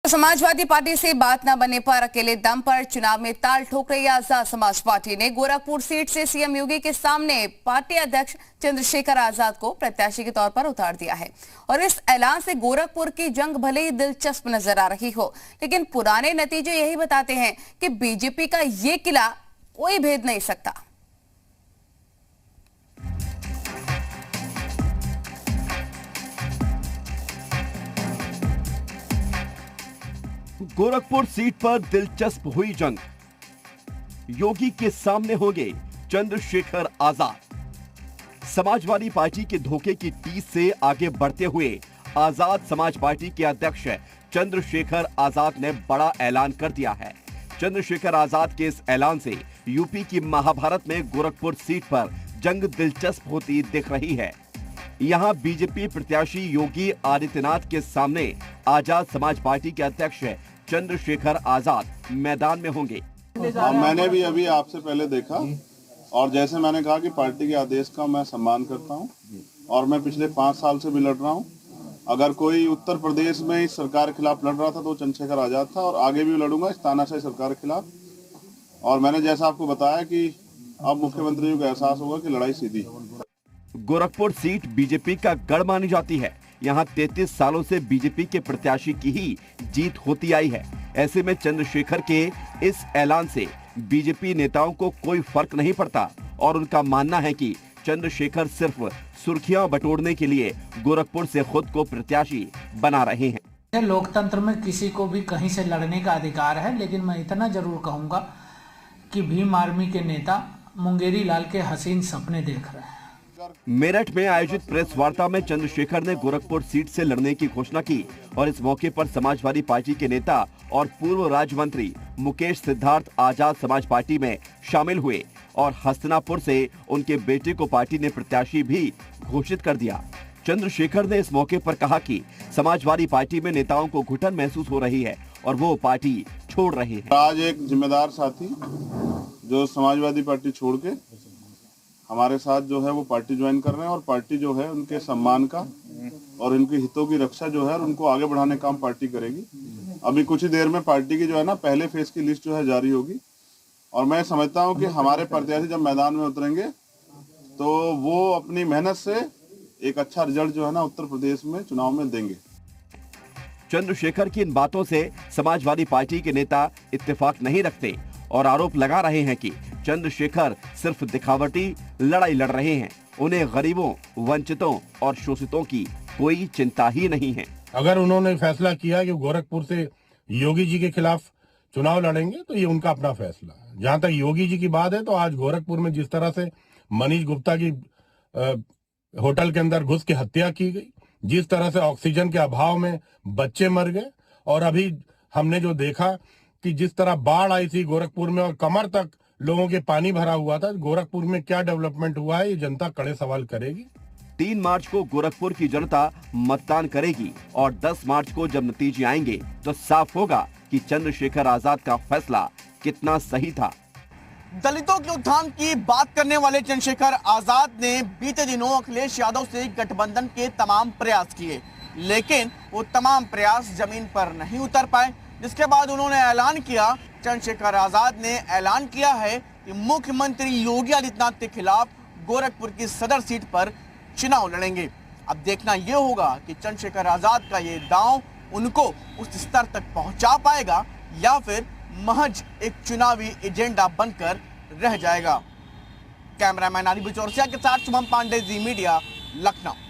Samajwadi party से बात न बनने पर अकेले दम पर चुनाव में ताल ठोक रही आजाद समाज पार्टी ने गोरखपुर सीट से सीएम योगी के सामने पार्टी अध्यक्ष चंद्रशेखर आजाद को प्रत्याशी के तौर पर उतार दिया है। और इस ऐलान से गोरखपुर की जंग भले ही दिलचस्प नजर आ रही हो, लेकिन पुराने नतीजे यही बताते हैं कि बीजेपी का ये किला कोई भेद नहीं सकता। गोरखपुर सीट पर दिलचस्प हुई जंग। योगी के सामने होंगे चंद्रशेखर आजाद। समाजवादी पार्टी के धोखे की टीस से आगे बढ़ते हुए आजाद समाज पार्टी के अध्यक्ष चंद्रशेखर आजाद ने बड़ा ऐलान कर दिया है। चंद्रशेखर आजाद के इस ऐलान से यूपी की महाभारत में गोरखपुर सीट पर जंग दिलचस्प होती दिख रही है। यहां बीजेपी प्रत्याशी योगी आदित्यनाथ के सामने आजाद समाज पार्टी के अध्यक्ष चंद्रशेखर आजाद मैदान में होंगे। मैंने भी अभी आपसे पहले देखा और जैसे मैंने कहा कि पार्टी के आदेश का मैं सम्मान करता हूं और मैं पिछले 5 साल से भी लड़ रहा हूं। अगर कोई उत्तर प्रदेश में इस सरकार के खिलाफ लड़ रहा था तो चंद्रशेखर आजाद था और आगे भी लड़ूंगा इस तानाशाही सरकार के खिलाफ। और मैंने जैसा आपको बताया कि अब मुख्यमंत्री को एहसास होगा कि लड़ाई सीधी। गोरखपुर सीट बीजेपी का गढ़ मानी जाती है। यहां 33 सालों से बीजेपी के प्रत्याशी की ही जीत होती आई है। ऐसे में चंद्रशेखर के इस ऐलान से बीजेपी नेताओं को कोई फर्क नहीं पड़ता और उनका मानना है कि चंद्रशेखर सिर्फ सुर्खियां बटोरने के लिए गोरखपुर से खुद को प्रत्याशी बना रहे हैं। लोकतंत्र में किसी को भी कहीं से लड़ने का अधिकार है, लेकिन मैं इतना जरूर कहूंगा कि भीम आर्मी के नेता मुंगेरी लाल के हसीन सपने देख रहे हैं। मेरठ में आयोजित प्रेस वार्ता में चंद्रशेखर ने गोरखपुर सीट से लड़ने की घोषणा की और इस मौके पर समाजवादी पार्टी के नेता और पूर्व राज्य मंत्री मुकेश सिद्धार्थ आजाद समाज पार्टी में शामिल हुए और हस्तिनापुर से उनके बेटे को पार्टी ने प्रत्याशी भी घोषित कर दिया। चंद्रशेखर ने इस मौके पर कहा कि समाजवादी पार्टी में नेताओं को घुटन महसूस हो रही है और वो पार्टी छोड़ रहे हैं। आज एक जिम्मेदार साथी जो समाजवादी पार्टी छोड़ के हमारे साथ जो है वो पार्टी ज्वाइन कर रहे हैं और पार्टी जो है उनके सम्मान का और उनके हितों की रक्षा जो है उनको आगे बढ़ाने का काम पार्टी करेगी। अभी कुछ ही देर में पार्टी की जो है ना पहले फेज की लिस्ट जो है जारी होगी और मैं समझता हूं कि हमारे प्रत्याशी जब मैदान में उतरेंगे तो वो अपनी मेहनत से एक अच्छा रिजल्ट जो है ना उत्तर प्रदेश में चुनाव में देंगे। चंद्रशेखर की इन बातों से समाजवादी पार्टी के नेता इत्तेफाक नहीं रखते और आरोप लगा रहे हैं कि चंद्रशेखर सिर्फ दिखावटी लड़ाई लड़ रहे हैं। उन्हें गरीबों, वंचितों और शोषितों की कोई चिंता ही नहीं है। अगर उन्होंने फैसला किया कि गोरखपुर से योगी जी के खिलाफ चुनाव लड़ेंगे तो ये उनका अपना फैसला है। जहां तक योगी जी की बात है तो आज गोरखपुर में जिस तरह से मनीष गुप्ता की होटल के अंदर घुस के हत्या की गई, जिस तरह से ऑक्सीजन के अभाव में बच्चे मर गए और अभी हमने जो देखा कि जिस तरह बाढ़ आई थी गोरखपुर में और कमर तक लोगों के पानी भरा हुआ था, गोरखपुर में क्या डेवलपमेंट हुआ है ये जनता कड़े सवाल करेगी। 3 मार्च को गोरखपुर की जनता मतदान करेगी और 10 मार्च को जब नतीजे आएंगे तो साफ होगा कि चंद्रशेखर आजाद का फैसला कितना सही था। दलितों के उत्थान की बात करने वाले चंद्रशेखर आजाद ने बीते दिनों अखिलेश यादव से गठबंधन के तमाम प्रयास किए, लेकिन वो तमाम प्रयास जमीन पर नहीं उतर पाए। जिसके बाद उन्होंने ऐलान किया, चंद्रशेखर आजाद ने ऐलान किया है कि मुख्यमंत्री योगी आदित्यनाथ के खिलाफ गोरखपुर की सदर सीट पर चुनाव लड़ेंगे। अब देखना यह होगा कि चंद्रशेखर आजाद का ये दांव उनको उस स्तर तक पहुंचा पाएगा या फिर महज एक चुनावी एजेंडा बनकर रह जाएगा। कैमरामैन आदित्य चौरसिया के साथ शुभम पांडे, जी मीडिया, लखनऊ।